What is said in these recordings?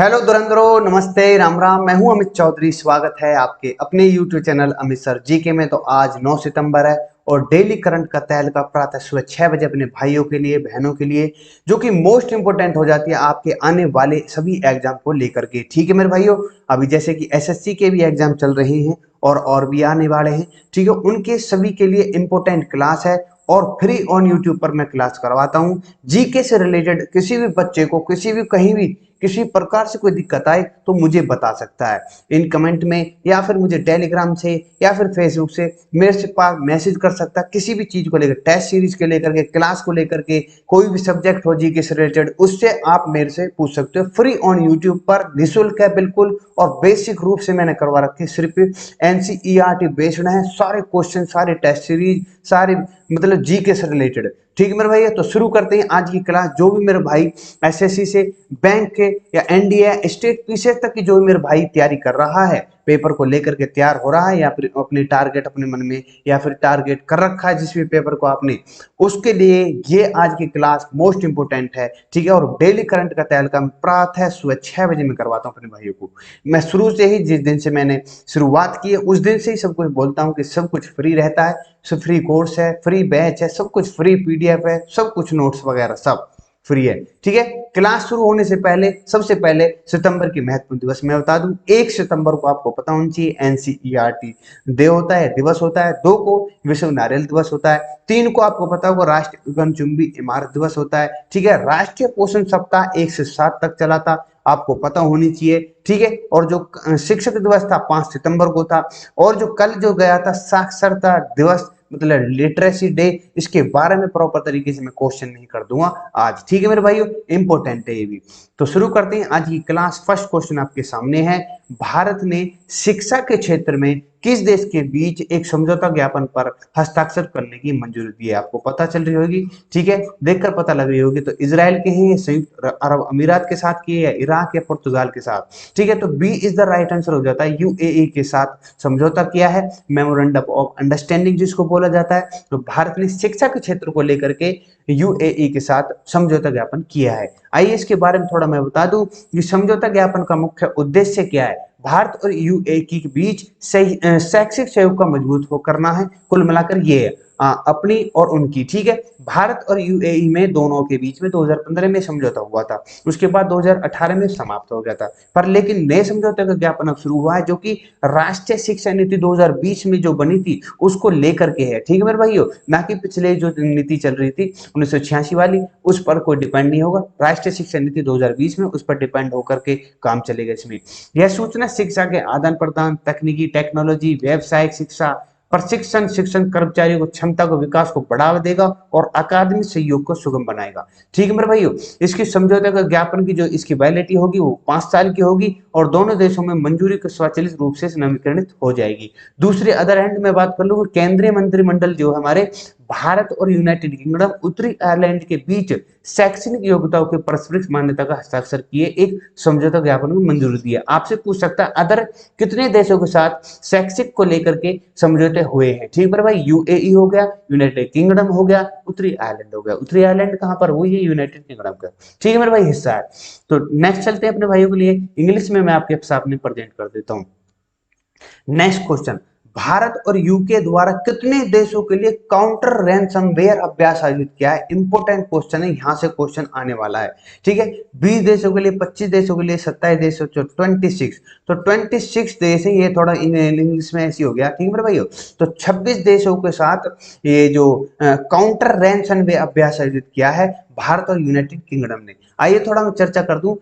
Hello दुरंधरो, नमस्ते, राम राम। मैं हूं अमित चौधरी। स्वागत है आपके अपने YouTube channel Amit sir GK में। तो आज 9 सितंबर है और डेली करंट का तहलका प्रातः सुबह 6 बजे अपने भाइयों के लिए, बहनों के लिए, जो कि मोस्ट इंपोर्टेंट हो जाती है आपके आने वाले सभी एग्जाम को लेकर के। ठीक है मेरे भाइयों, अभी जैसे कि एसएससी के भी एग्जाम चल रहे हैं और भी आने वाले हैं। ठीक है, उनके सभी के लिए इंपॉर्टेंट क्लास है और फ्री ऑन यूट्यूब पर मैं क्लास करवाता हूँ। जीके से रिलेटेड किसी भी बच्चे को किसी भी कहीं भी किसी प्रकार से कोई दिक्कत आए तो मुझे बता सकता है इन कमेंट में, या फिर मुझे टेलीग्राम से या फिर फेसबुक से मेरे से पास मैसेज कर सकता है। किसी भी चीज को लेकर, टेस्ट सीरीज के लेकर के, क्लास को लेकर के, कोई भी सब्जेक्ट हो जीके से रिलेटेड, उससे आप मेरे से पूछ सकते हो। फ्री ऑन यूट्यूब पर, निःशुल्क है बिल्कुल, और बेसिक रूप से मैंने करवा रखे। सिर्फ एनसीईआरटी बेस्ड है सारे क्वेश्चन, सारे टेस्ट सीरीज, सारे मतलब जीके से रिलेटेड। ठीक है मेरे भाई, तो शुरू करते हैं आज की क्लास। जो भी मेरे भाई एसएससी से, बैंक के या एनडीए, स्टेट पीसीएस तक की जो भी मेरे भाई तैयारी कर रहा है, पेपर को लेकर के तैयार हो रहा है, या फिर अपने टारगेट अपने मन में या फिर टारगेट कर रखा है जिस भी पेपर को आपने, उसके लिए ये आज की क्लास मोस्ट इंपोर्टेंट है। ठीक है, और डेली करंट का तहलका प्रातः सुबह 6 बजे में करवाता हूँ अपने भाइयों को। मैं शुरू से ही, जिस दिन से मैंने शुरुआत की है उस दिन से ही सब कुछ बोलता हूँ कि सब कुछ फ्री रहता है। सब फ्री कोर्स है, फ्री बैच है, सब कुछ फ्री पीडीएफ है, सब कुछ नोट्स वगैरह सब फ्री है। ठीक है, क्लास शुरू होने से पहले सबसे पहले सितंबर की महत्वपूर्ण दिवस मैं बता दूं। 1 सितंबर को आपको पता होना चाहिए एनसीईआरटी डे होता है, दिवस होता है। 2 को विश्व नारियल दिवस होता है। 3 को आपको पता होगा राष्ट्रीय गगनचुंबी इमारत दिवस होता है। ठीक है, राष्ट्रीय पोषण सप्ताह 1 से 7 तक चला था, आपको पता होनी चाहिए। ठीक है, और जो शिक्षक दिवस था 5 सितंबर को था। और जो कल जो गया था साक्षरता दिवस, मतलब लिटरेसी डे, इसके बारे में प्रॉपर तरीके से मैं क्वेश्चन नहीं कर दूंगा आज। ठीक है मेरे भाइयों, इंपॉर्टेंट है ये भी। तो शुरू करते हैं आज की क्लास। फर्स्ट क्वेश्चन आपके सामने है, भारत ने शिक्षा के क्षेत्र में किस देश के बीच एक समझौता ज्ञापन पर हस्ताक्षर करने की मंजूरी दी है? आपको पता चल रही होगी। ठीक है, देखकर पता लग रही होगी। तो इजराइल के हैं, संयुक्त अरब अमीरात के साथ किए, या इराक या पुर्तगाल के साथ? ठीक है, तो B is the right answer हो जाता है। यूएई के साथ समझौता किया है, मेमोरेंडम ऑफ अंडरस्टैंडिंग जिसको बोला जाता है। तो भारत ने शिक्षा के क्षेत्र को लेकर के यूएई के साथ समझौता ज्ञापन किया है। आइए इसके बारे में थोड़ा मैं बता दूं कि समझौता ज्ञापन का मुख्य उद्देश्य क्या है। भारत और यूएई के बीच शैक्षिक सहयोग का मजबूत हो करना है। कुल मिलाकर ये है अपनी और उनकी। ठीक है, भारत और यूएई में दोनों के बीच में 2015 में समझौता हुआ था, उसके बाद 2018 में समाप्त हो गया था। पर लेकिन नए समझौते का ज्ञापन अब शुरू हुआ है, जो कि राष्ट्रीय शिक्षा नीति 2020 में जो बनी थी उसको लेकर के है। ठीक है मेरे भाइयों, ना कि पिछले जो नीति चल रही थी 1986 वाली, उस पर कोई डिपेंड नहीं होगा। राष्ट्रीय शिक्षा नीति 2020 में उस पर डिपेंड होकर के काम चलेगा इसमें। यह सूचना शिक्षा के आदान प्रदान, तकनीकी, टेक्नोलॉजी, व्यावसायिक शिक्षा, प्रशिक्षण, शिक्षण कर्मचारियों को क्षमता को, विकास को बढ़ावा देगा और अकादमिक सहयोग को सुगम बनाएगा। ठीक है मेरे भाइयों, इसकी समझौते का ज्ञापन की जो इसकी वैलिडिटी होगी वो 5 साल की होगी और दोनों देशों में मंजूरी को स्वचालित रूप से नवीनीकरणित हो जाएगी। दूसरे अदर हैंड में बात कर लूँ, केंद्रीय मंत्रिमंडल जो हमारे भारत और यूनाइटेड किंगडम, उत्तरी आयरलैंड के बीच शैक्षणिक योग्यताओं के पारस्परिक मान्यता का हस्ताक्षर किए एक समझौता ज्ञापन को मंजूरी दी है। आपसे पूछ सकता है अदर कितने देशों के साथ शैक्षिक को लेकर के समझौते हुए हैं? ठीक है भाई, यूएई हो गया, यूनाइटेड किंगडम हो गया, उत्तरी आयरलैंड हो गया। उत्तरी आयरलैंड कहां पर? वही है यूनाइटेड किंगडम का। ठीक है मेरे भाई, हिस्सा है। तो नेक्स्ट चलते हैं अपने भाइयों के लिए, इंग्लिश में मैं आपके सामने प्रेजेंट कर देता हूं। नेक्स्ट क्वेश्चन, भारत और यूके द्वारा कितने देशों के लिए काउंटर रैनसमवेयर अभ्यास आयोजित किया है? इंपोर्टेंट क्वेश्चन है, यहां से क्वेश्चन आने वाला है। ठीक है, 20 देशों के लिए, 25 देशों के लिए, 27 देशों, 26। तो 26 देश है, ये थोड़ा इंग्लिश में ऐसी हो गया। ठीक है मेरे भाइयों, तो 26 देशों के साथ ये जो काउंटर रैनसमवेयर अभ्यास आयोजित किया है भारत और यूनाइटेड किंगडम ने। आइए थोड़ा मैं चर्चा कर दूं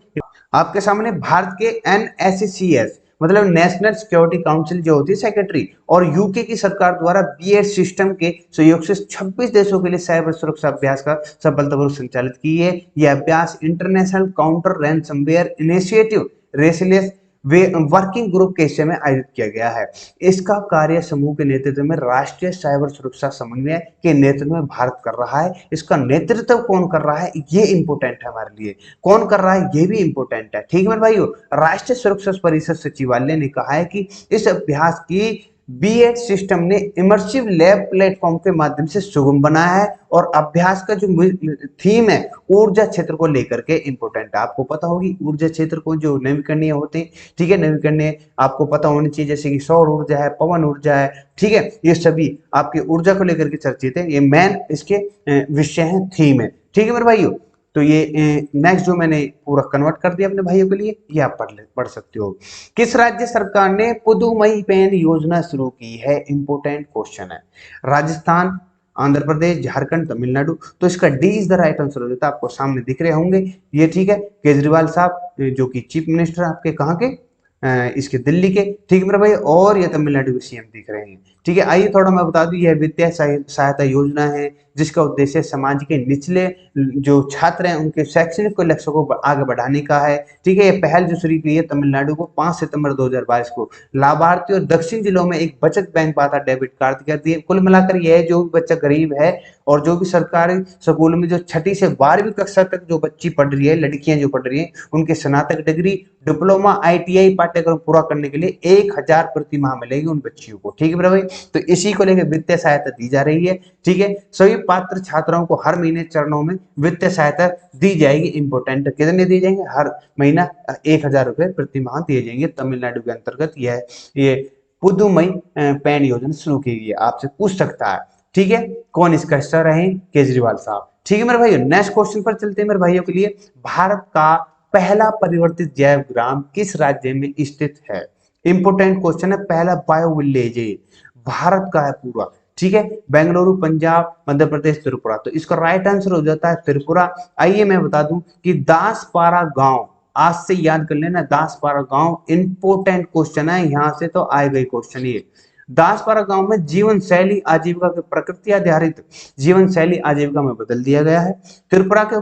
आपके सामने। भारत के एनएससीएस मतलब नेशनल सिक्योरिटी काउंसिल जो होती है सेक्रेटरी, और यूके की सरकार द्वारा बीएड सिस्टम के सहयोग से 26 देशों के लिए साइबर सुरक्षा अभ्यास का सफलतापूर्वक संचालित की है। यह अभ्यास international counter ransomware initiative resilience way working group के हिस्से में आयोजित किया गया है। इसका कार्य समूह के नेतृत्व में राष्ट्रीय साइबर सुरक्षा समन्वय के नेतृत्व में भारत कर रहा है। इसका नेतृत्व कौन कर रहा है, ये इंपोर्टेंट है हमारे लिए। कौन कर रहा है ये भी इंपोर्टेंट है। ठीक है मेरे भाइयों, राष्ट्रीय सुरक्षा परिषद सचिवालय ने कहा है कि इस अभ्यास की बीएड सिस्टम ने इमर्सिव लैब प्लेटफॉर्म के माध्यम से सुगम बनाया है और अभ्यास का जो थीम है ऊर्जा क्षेत्र को लेकर के इंपॉर्टेंट है। आपको पता होगी ऊर्जा क्षेत्र को जो नवीकरणीय होते हैं, ठीक है, नवीकरणीय आपको पता होनी चाहिए, जैसे कि सौर ऊर्जा है, पवन ऊर्जा है, ठीक है, ये सभी आपकी ऊर्जा को लेकर के चर्चित है। ये मेन इसके विषय है, थीम है, ठीक है मेरे भाइयों। तो ये नेक्स्ट जो मैंने पूरा कन्वर्ट कर दिया अपने भाइयों के लिए, ये आप पढ़ सकते हो। किस राज्य सरकार ने पुदुमई पेन योजना शुरू की है? इंपोर्टेंट क्वेश्चन है। राजस्थान, आंध्र प्रदेश, झारखंड, तमिलनाडु। तो इसका D is the right answer हो जाता है, आपको सामने दिख रहे होंगे ये, ठीक है। केजरीवाल साहब जो कि चीफ मिनिस्टर आपके कहाँ के, इसके दिल्ली के, ठीक है मेरे भाई, और ये तमिलनाडु के सीएम दिख रहे हैं, ठीक है। आइए थोड़ा मैं बता दूं, यह वित्तीय सहायता योजना है जिसका उद्देश्य समाज के निचले जो छात्र हैं उनके शैक्षणिक लक्ष्यों को आगे बढ़ाने का है, ठीक है। ये पहल जो शुरू की है तमिलनाडु को 5 सितंबर 2022 को। लाभार्थी और दक्षिण जिलों में एक बचत बैंक खाता डेबिट कार्ड कर दिए। कुल मिलाकर यह जो भी बच्चा गरीब है और जो भी सरकारी स्कूल में जो 6ठी से 12वीं कक्षा तक जो बच्ची पढ़ रही है, लड़कियां जो पढ़ रही हैं, उनके स्नातक डिग्री, डिप्लोमा, आईटीआई पाठ्यक्रम पूरा करने के लिए 1000 प्रति माह मिलेगी उन बच्चियों को, ठीक है मेरे भाई। तो इसी को लेकर वित्तीय सहायता दी जा रही है, ठीक है। सभी पात्र छात्राओं को हर महीने चरणों में वित्तीय सहायता दी जाएगी। इंपोर्टेंट कितने दिए जाएंगे? हर महीना 1000 रुपए प्रति माह दिए जाएंगे। तमिलनाडु के अंतर्गत यह ये पुदुमई पेन योजना शुरू की गई है। आपसे पूछ सकता है, ठीक है, कौन इसका हिस्सा रहे? केजरीवाल साहब, ठीक है मेरे भाइयों। नेक्स्ट क्वेश्चन पर चलते हैं मेरे भाइयों के लिए। भारत का पहला परिवर्तित जैव ग्राम किस राज्य में स्थित है? इंपोर्टेंट क्वेश्चन है। पहला बायो विलेज भारत का है पूरा, ठीक है। बेंगलुरु, पंजाब, मध्य प्रदेश, त्रिपुरा। तो इसका राइट आंसर हो जाता है त्रिपुरा। आइए मैं बता दूं कि दासपारा गांव, आज से याद कर लेना, दासपारा गांव इंपोर्टेंट क्वेश्चन है, यहां से तो आएगा ही क्वेश्चन ये। दासपारा गांव में जीवन शैली आजीविका के प्रकृति आधारित जीवन शैली आजीविका में बदल दिया गया है। त्रिपुरा के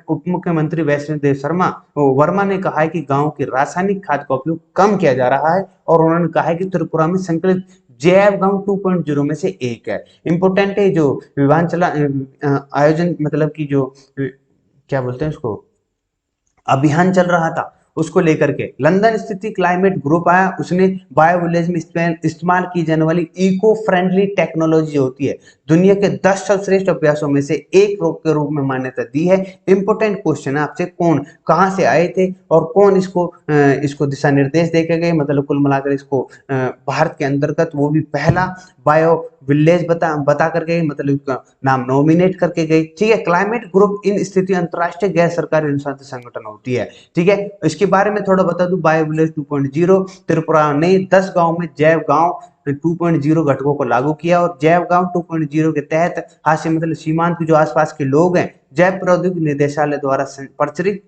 उप मुख्यमंत्री वैष्णव देव शर्मा वर्मा ने कहा है कि गांव की रासायनिक खाद का उपयोग कम किया जा रहा है और उन्होंने कहा है कि त्रिपुरा में संकलित जैव गांव 2.0 में से एक है। इंपोर्टेंट है जो विभान आयोजन, मतलब कि जो क्या बोलते हैं उसको, अभियान चल रहा था, उसको लेकर के लंदन स्थित क्लाइमेट ग्रुप आया, उसने बायो विलेज में इस्तेमाल की जाने वाली इको फ्रेंडली टेक्नोलॉजी होती है, दुनिया के 10 सर्वश्रेष्ठ अभ्यासों में से एक के रूप में मान्यता दी है। इंपोर्टेंट क्वेश्चन है आपसे, कौन कहां से आए थे और कौन इसको दिशा निर्देश देके गए, मतलब कुल मिलाकर इसको भारत के अंतर्गत वो भी पहला बायो विलेज बता कर गए, मतलब इसका नाम नॉमिनेट करके गए, ठीक है। क्लाइमेट ग्रुप इन स्थिति अंतरराष्ट्रीय गैर सरकारी अनुसंधान संगठन होती है, ठीक है। इसके बारे में थोड़ा बता दूं, बायो विलेज 2.0 त्रिपुरा ने 10 गांव में जैव गांव 2.0 घटकों को लागू किया और जैव गांव 2.0 के तहत हास्य मतलब सीमांत के जो आसपास के लोग हैं, जैव प्रौद्योगिकी निदेशालय द्वारा प्रचलित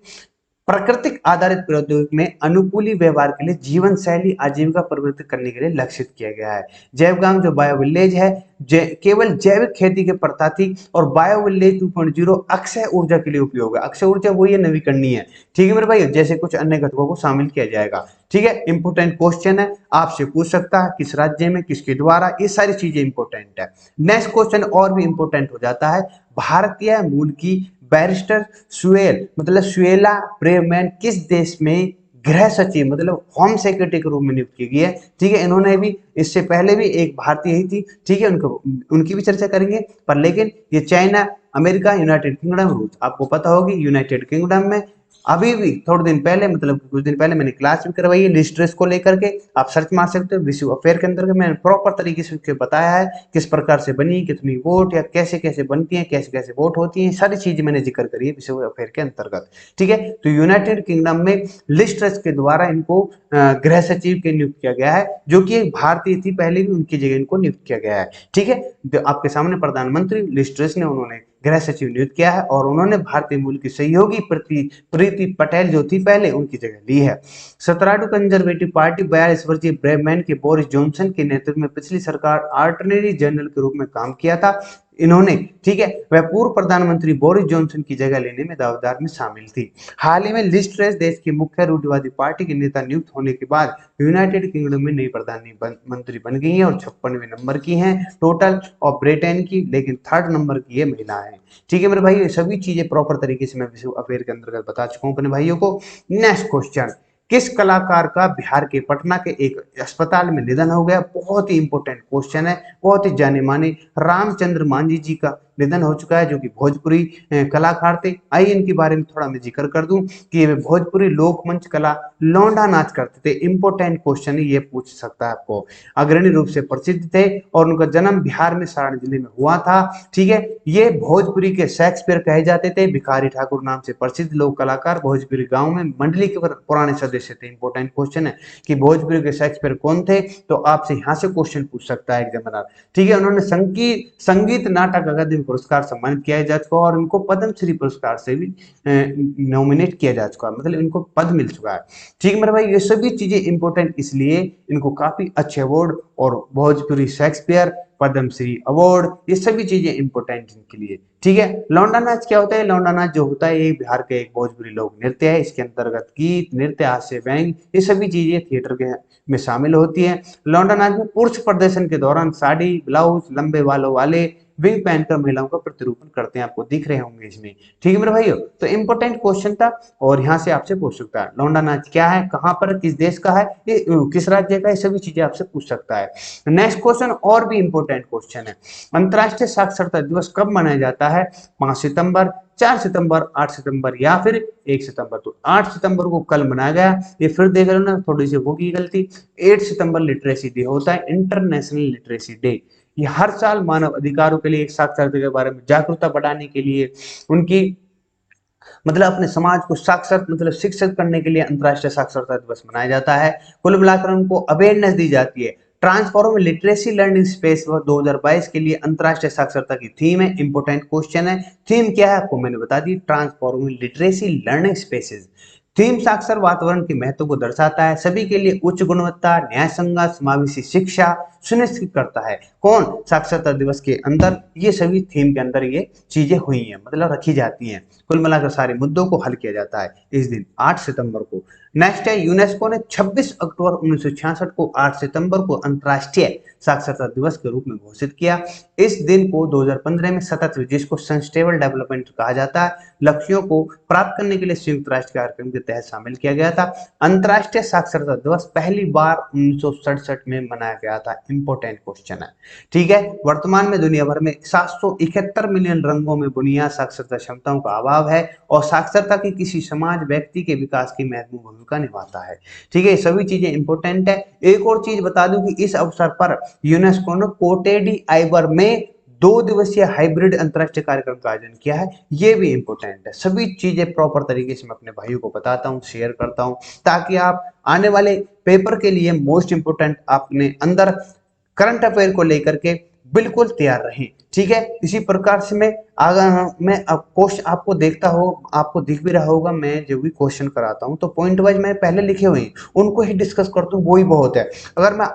प्राकृतिक आधारित प्रौद्योगिकी में अनुकूली व्यवहार के लिए जीवन शैली आजीविका परिवर्तित करने के लिए लक्षित किया गया है। जैव गांव जो बायो विलेज है केवल जैविक खेती के प्रथा थी और बायो विलेज 2.0 अक्षय ऊर्जा के लिए उपयोग है। अक्षय ऊर्जा वही है, नवीकरणीय है, ठीक है मेरे भाई, जैसे कुछ अन्य घटकों को शामिल किया जाएगा, ठीक है। इंपोर्टेंट क्वेश्चन है, आपसे पूछ सकता है किस राज्य में, किसके द्वारा, ये सारी चीजें इंपोर्टेंट है। नेक्स्ट क्वेश्चन और भी इंपोर्टेंट हो जाता है। भारतीय मूल की बैरिस्टर सुएला ब्रेवमैन किस देश में गृह सचिव मतलब होम सेक्रेटरी के रूप में नियुक्त की गई है, ठीक है। इन्होंने भी इससे पहले भी एक भारतीय ही थी, ठीक है, उनकी भी चर्चा करेंगे, पर लेकिन ये चाइना, अमेरिका, यूनाइटेड किंगडम, रूस, आपको पता होगी यूनाइटेड किंगडम में अभी भी थोड़े दिन पहले, मतलब कुछ दिन पहले मैंने क्लास भी करवाई है लिस्ट्रेस को लेकर के, आप सर्च मार सकते हो। विश्व अफेयर के अंतर्गत मैंने प्रॉपर तरीके से बताया है किस प्रकार से बनी, कितनी वोट या कैसे कैसे बनती है, कैसे कैसे वोट होती है, सारी चीजें मैंने जिक्र करी है विश्व अफेयर के अंतर्गत, ठीक है। तो यूनाइटेड किंगडम में लिस्ट्रेस के द्वारा इनको गृह सचिव के नियुक्त किया गया है, जो कि एक भारतीय थी, पहले भी उनकी जगह इनको नियुक्त किया गया है, ठीक है। तो आपके सामने प्रधानमंत्री लिस्ट्रेस ने उन्होंने गृह सचिव नियुक्त किया है और उन्होंने भारतीय मूल की सहयोगी प्रीति पटेल जो थी पहले, उनकी जगह ली है। सतराडू कंजर्वेटिव पार्टी 42 वर्षीय ब्रेवमैन के बोरिस जॉनसन के नेतृत्व में पिछली सरकार अटॉर्नी जनरल के रूप में काम किया था इन्होंने, ठीक है। वह पूर्व प्रधानमंत्री बोरिस जॉनसन की जगह लेने में दावेदार में शामिल थी। हाल ही में लिज ट्रस देश की मुख्य रूढ़िवादी पार्टी के नेता नियुक्त होने के बाद यूनाइटेड किंगडम में नई प्रधानमंत्री बन गई है और 56वें नंबर की हैं टोटल और ब्रिटेन की, लेकिन 3rd नंबर की ये महिला है, ठीक है मेरे भाई। ये सभी चीजें प्रॉपर तरीके से मैं विश्व अफेयर के अंतर्गत बता चुका हूं अपने भाइयों को। नेक्स्ट क्वेश्चन, किस कलाकार का बिहार के पटना के एक अस्पताल में निधन हो गया? बहुत ही इंपॉर्टेंट क्वेश्चन है, बहुत ही जाने माने रामचंद्र मांझी जी का निधन हो चुका है, जो कि भोजपुरी कलाकार थे। आइए इनके बारे में थोड़ा मैं जिक्र कर दूं कि वे भोजपुरी लोकमंच कला लौंडा नाच करते थे। इंपॉर्टेंट क्वेश्चन है, ये पूछ सकता है आपको। अग्रणी रूप से प्रसिद्ध थे और उनका जन्म बिहार में सारण जिले में हुआ था। ठीक है, ये भोजपुरी के शेक्सपियर कहे जाते थे। भिखारी ठाकुर नाम से प्रसिद्ध लोक कलाकार भोजपुरी गांव में मंडली के पुराने सदस्य थे। इंपॉर्टेंट क्वेश्चन है कि भोजपुरी के शेक्सपियर कौन थे, तो आपसे यहाँ से क्वेश्चन पूछ सकता है एग्जामिनर। ठीक है, उन्होंने संगीत नाटक अकादमी पुरस्कार सम्मानित किया जा चुका और इनको पद्मश्री पुरस्कार से भी नॉमिनेट किया जा चुका है, मतलब इनको पद मिल चुका है। ठीक है मेरे भाई, ये सभी चीजें इंपॉर्टेंट इसलिए इनको काफी अच्छे अवार्ड और भोजपुरी शेक्सपियर, पद्मश्री अवार्ड, ये सभी चीजें इंपॉर्टेंट इनके लिए। ठीक है, लौंडा नाच क्या होता है? लौंडा नाच जो होता है ये बिहार के एक भोजपुरी लोक नृत्य है। इसके अंतर्गत गीत, नृत्य, हास्य, व्यंग, ये सभी चीजें थिएटर के में शामिल होती है। लौंडा नाच में पुरुष प्रदर्शन के दौरान साड़ी, ब्लाउज, लंबे बालों वाले विग पहनकर महिलाओं का प्रतिरूपण करते हैं, आपको दिख रहे होंगे इसमें। ठीक है मेरे भाइयों, तो इंपॉर्टेंट क्वेश्चन था और यहाँ से आपसे पूछ सकता है लौंडा नाच क्या है, कहाँ पर, किस देश का है, ये किस राज्य का है, सभी चीजें आपसे पूछ सकता है। नेक्स्ट क्वेश्चन और भी इंपॉर्टेंट क्वेश्चन है। अंतर्राष्ट्रीय साक्षरता दिवस कब मनाया जाता है? 5 सितंबर, 4 सितंबर, 8 सितंबर या फिर 1 सितंबर? तो 8 सितंबर को कल मनाया गया। ये फिर देख लो ना, थोड़ी सी होगी गलती। 8 सितंबर लिटरेसी डे होता है, इंटरनेशनल लिटरेसी डे। ये हर साल मानव अधिकारों के लिए, एक साक्षरता के बारे में जागरूकता बढ़ाने के लिए, उनकी मतलब अपने समाज को साक्षर मतलब शिक्षित करने के लिए अंतर्राष्ट्रीय साक्षरता दिवस मनाया जाता है। कुल मिलाकर उनको अवेयरनेस दी जाती है। ट्रांसफॉर्म लिटरेसी लर्निंग स्पेस 2022 के लिए अंतर्राष्ट्रीय साक्षरता की थीम है। इंपोर्टेंट क्वेश्चन है, थीम क्या है आपको मैंने बता दी, transform literacy learning spaces. Theme साक्षर वातावरण के महत्व को दर्शाता है, सभी के लिए उच्च गुणवत्ता, न्याय संगत, समावेशी शिक्षा सुनिश्चित करता है। कौन? साक्षरता दिवस के अंदर ये सभी थीम के अंदर ये चीजें हुई हैं, मतलब रखी जाती हैं। कुल मिलाकर सारे मुद्दों को हल किया जाता है इस दिन 8 सितंबर को। नेक्स्ट है, यूनेस्को ने 26 अक्टूबर 1966 को 8 सितंबर को अंतर्राष्ट्रीय साक्षरता दिवस के रूप में घोषित किया। इस दिन को 2015 में सतत, जिसको सस्टेनेबल डेवलपमेंट कहा जाता है, लक्ष्यों को प्राप्त करने के लिए संयुक्त राष्ट्र कार्यक्रम के तहत शामिल किया गया था। अंतर्राष्ट्रीय साक्षरता दिवस पहली बार 1967 में मनाया गया था। इंपॉर्टेंट क्वेश्चन है। ठीक है, वर्तमान में दुनिया भर में 771 मिलियन रंगों में बुनियाद साक्षरता क्षमताओं का अभाव है और साक्षरता की किसी समाज व्यक्ति के विकास की महत्वपूर्ण भूमिका निभाता है। ठीक है, सभी चीजें इंपॉर्टेंट है। एक और चीज बता दूं कि इस अवसर पर यूनेस्को ने कोटे डी आइवर में 2 दिवसीय हाइब्रिड अंतरराष्ट्रीय कार्यक्रम का आयोजन किया है। ये भी इंपॉर्टेंट है। सभी चीजें प्रॉपर तरीके से मैं अपने भाइयों को बताता हूँ, शेयर करता हूँ, ताकि आप आने वाले पेपर के लिए मोस्ट इंपोर्टेंट अपने अंदर करंट अफेयर को लेकर के बिल्कुल तैयार रहें। ठीक है, इसी प्रकार से मैं मैं क्वेश्चन आपको देखता हो, आपको दिख भी रहा होगा, मैं जो भी क्वेश्चन कराता हूं तो पॉइंट वाइज मैं पहले लिखे हुए उनको ही डिस्कस करता हूं, वो ही बहुत है। अगर मैं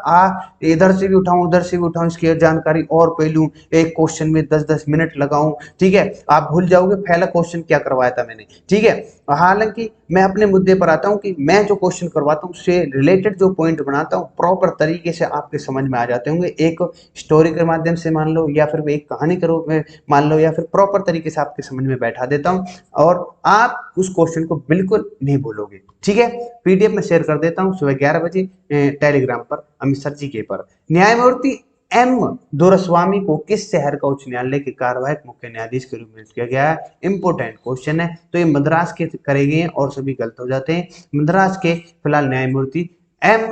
इधर से भी उठाऊं उधर से भी उठाऊं, इसकी जानकारी और पहलू, एक क्वेश्चन में 10-10 मिनट लगाऊं, ठीक है, आप भूल जाओगे पहला क्वेश्चन क्या करवाया था मैंने। ठीक है, हालांकि मैं अपने मुद्दे पर आता हूं कि मैं जो क्वेश्चन करवाता हूं उससे रिलेटेड जो पॉइंट बनाता हूं प्रॉपर तरीके से आपके समझ में आ जाते होंगे। एक स्टोरी के माध्यम से मान लो, या फिर एक कहानी के रूप में मान लो, या फिर प्रॉपर तरीके से आपके समझ में बैठा देता हूं और आप उस क्वेश्चन को बिल्कुल नहीं भूलोगे। ठीक है, पीडीएफ में शेयर कर देता हूं सुबह 11 बजे टेलीग्राम पर, अमित सर जी के पर। न्यायमूर्ति एम दोरास्वामी को किस शहर का उच्च न्यायालय के कार्यवाहक मुख्य न्यायाधीश के रूप में नियुक्त किया गया है? इंपोर्टेंट क्वेश्चन है। तो ये मद्रास के करे गए और सभी गलत हो जाते हैं। मद्रास के फिलहाल न्यायमूर्ति एम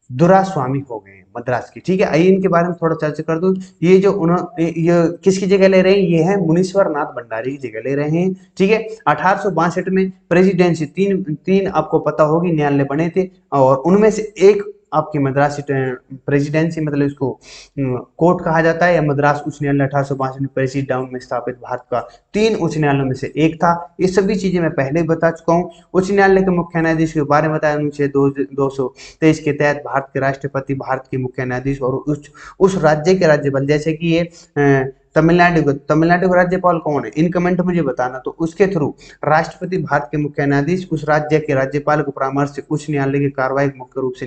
दोरास्वामी हो गए मद्रास की। ठीक है, आइए इनके बारे में थोड़ा चर्चा कर दूं। ये जो ये किसकी जगह ले रहे हैं? ये है मुनीश्वर नाथ भंडारी की जगह ले रहे हैं। ठीक है, 1862 में प्रेसिडेंसी तीन आपको पता होगी न्यायालय बने थे और उनमें से एक आपकी मद्रास प्रेसिडेंसी, मतलब इसको कोर्ट कहा जाता है, या मद्रास उच्च न्यायालय 1862 में प्रेसिडाउन में स्थापित भारत का 3 उच्च न्यायालयों में से एक था। ये सभी चीजें मैं पहले ही बता चुका हूँ। उच्च न्यायालय के मुख्य न्यायाधीश के बारे में बताया, अनुच्छेद 223 के तहत भारत के राष्ट्रपति भारत के मुख्य न्यायाधीश और उस राज्य के राज्यपाल, जैसे कि ये तमिलनाडु का राज्यपाल कौन है, इन कमेंट मुझे बताना। तो उसके थ्रू राष्ट्रपति भारत के मुख्य न्यायाधीश उस राज्य के राज्यपाल को परामर्श से उच्च न्यायालय के कार्यवाही मुख्य रूप से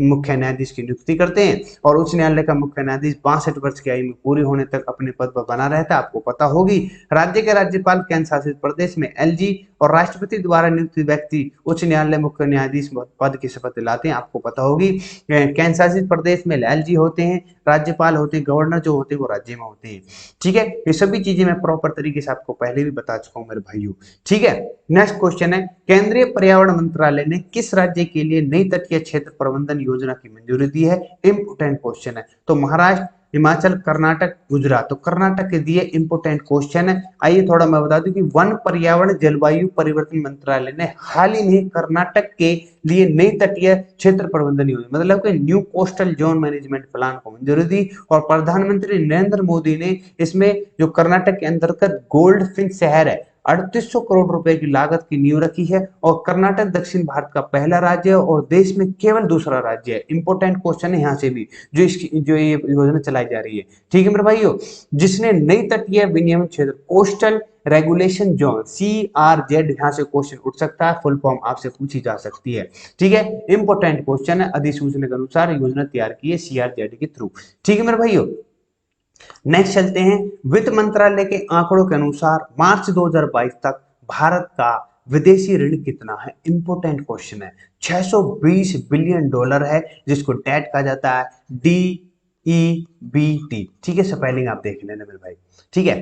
मुख्य न्यायाधीश की नियुक्ति करते हैं और उच्च न्यायालय का मुख्य न्यायाधीश 62 वर्ष की आयु में पूरी होने तक अपने पद पर बना रहता है। आपको पता होगी राज्य के राज्यपाल केंद्र शासित प्रदेश में एलजी और राष्ट्रपति द्वारा नियुक्त व्यक्ति उच्च न्यायालय मुख्य न्यायाधीश पद की शपथ दिलाते हैं। आपको पता होगी केंद्र शासित प्रदेश में लाल जी होते हैं, राज्यपाल होते हैं, गवर्नर जो होते हैं वो राज्य में होते हैं। ठीक है, ये सभी चीजें मैं प्रॉपर तरीके से आपको पहले भी बता चुका हूं मेरे भाइयों। ठीक है, नेक्स्ट क्वेश्चन है, केंद्रीय पर्यावरण मंत्रालय ने किस राज्य के लिए नई तटीय क्षेत्र प्रबंधन योजना की मंजूरी दी है? इंपोर्टेंट क्वेश्चन है। तो महाराष्ट्र, हिमाचल, कर्नाटक, गुजरात। तो कर्नाटक के दिए इंपोर्टेंट क्वेश्चन है। आइए थोड़ा मैं बता दूं कि वन पर्यावरण जलवायु परिवर्तन मंत्रालय ने हाल ही में कर्नाटक के लिए नई तटीय क्षेत्र प्रबंधन योजना मतलब कि new coastal zone management plan को मंजूरी दी और प्रधानमंत्री नरेंद्र मोदी ने इसमें जो कर्नाटक के अंतर्गत गोल्ड फिंच शहर है 3800 करोड़ रुपए की लागत की नींव रखी है और कर्नाटक दक्षिण भारत का पहला राज्य है और देश में केवल दूसरा राज्य है। इंपोर्टेंट क्वेश्चन है यहाँ से भी जो ये योजना चलाई जा रही है। ठीक है मेरे भाइयों, जिसने नई तटीय विनियमन क्षेत्र कोस्टल रेगुलेशन जोन CRZ, यहाँ से क्वेश्चन उठ सकता है, फुल फॉर्म आपसे पूछी जा सकती है। ठीक है, इंपोर्टेंट क्वेश्चन है, अधिसूचना के अनुसार योजना तैयार की है CRZ के थ्रू। ठीक है मेरे भाइयों, नेक्स्ट चलते हैं। वित्त मंत्रालय के आंकड़ों के अनुसार मार्च 2022 तक भारत का विदेशी ऋण कितना है? इंपोर्टेंट क्वेश्चन है। 620 बिलियन डॉलर है जिसको डेट कहा जाता है, DEBT। ठीक है, स्पेलिंग आप देख लेना मेरे भाई। ठीक है,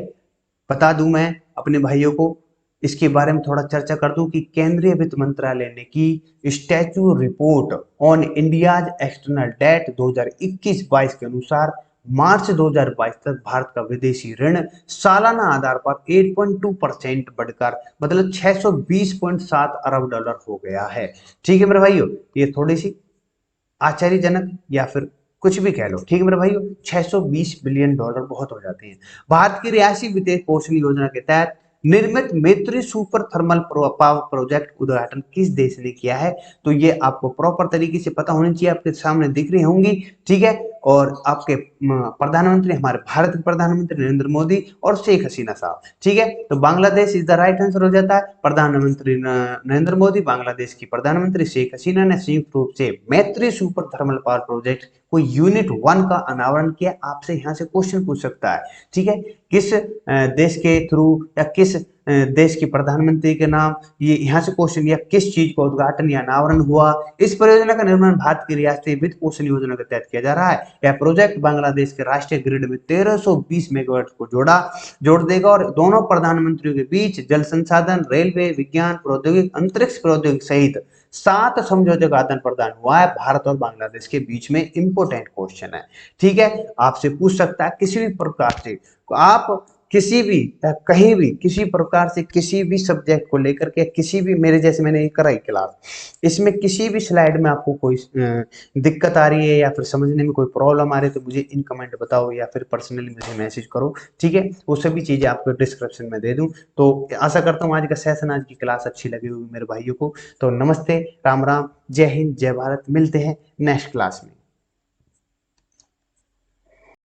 बता दूं मैं अपने भाइयों को इसके बारे में थोड़ा चर्चा कर दूं कि केंद्रीय वित्त मंत्रालय ने की statue report on India's external debt 2021-22 के अनुसार मार्च 2022 तक भारत का विदेशी ऋण सालाना आधार पर 8.2% बढ़कर मतलब 620.7 अरब डॉलर हो गया है। ठीक है मेरे भाइयों, ये थोड़ी सी आश्चर्यजनक या फिर कुछ भी कह लो। ठीक है मेरे भाइयों, 620 बिलियन डॉलर बहुत हो जाते हैं। भारत की रिहायशी वित्तीय पोषण योजना के तहत निर्मित मैत्री सुपर थर्मल पावर प्रोजेक्ट उद्घाटन किस देश ने किया है? तो ये आपको प्रॉपर तरीके से पता होनी चाहिए, आपके सामने दिख रही होंगी। ठीक है, और आपके प्रधानमंत्री हमारे भारत के प्रधानमंत्री नरेंद्र मोदी और शेख हसीना साहब। ठीक है, तो Bangladesh is the right answer हो जाता है। प्रधानमंत्री नरेंद्र मोदी, बांग्लादेश की प्रधानमंत्री शेख हसीना ने संयुक्त रूप से मैत्री सुपर थर्मल पावर प्रोजेक्ट को यूनिट 1 का अनावरण किया। आपसे यहाँ से क्वेश्चन पूछ सकता है। ठीक है, किस देश के थ्रू या किस देश की प्रधानमंत्री के नाम ये यहाँ से क्वेश्चन, या किस चीज का उद्घाटन या अनावरण हुआ? इस परियोजना का निर्माण भारत की रियासती वित्त पोषण योजना के तहत किया जा रहा है। यह प्रोजेक्ट बांग्लादेश के राष्ट्रीय ग्रिड में 1320 मेगावाट को जोड़ देगा और दोनों प्रधानमंत्रियों के बीच जल संसाधन, रेलवे, विज्ञान, प्रौद्योगिकी, अंतरिक्ष प्रौद्योगिकी सहित 7 समझौते का आदान प्रदान हुआ है भारत और बांग्लादेश के बीच में। इंपोर्टेंट क्वेश्चन है। ठीक है, आपसे पूछ सकता है किसी भी प्रकार से आप किसी भी कहीं भी किसी प्रकार से किसी भी सब्जेक्ट को लेकर के किसी भी, मेरे जैसे मैंने ये कराई क्लास, इसमें किसी भी स्लाइड में आपको कोई दिक्कत आ रही है या फिर समझने में कोई प्रॉब्लम आ रही है तो मुझे इन कमेंट बताओ या फिर पर्सनली मुझे मैसेज करो। ठीक है, वो सभी चीजें आपको डिस्क्रिप्शन में दे दूं। तो आशा करता हूँ आज का सेशन, आज की क्लास अच्छी लगी होगी मेरे भाइयों को। तो नमस्ते, राम राम, जय हिंद, जय भारत। मिलते हैं नेक्स्ट क्लास में।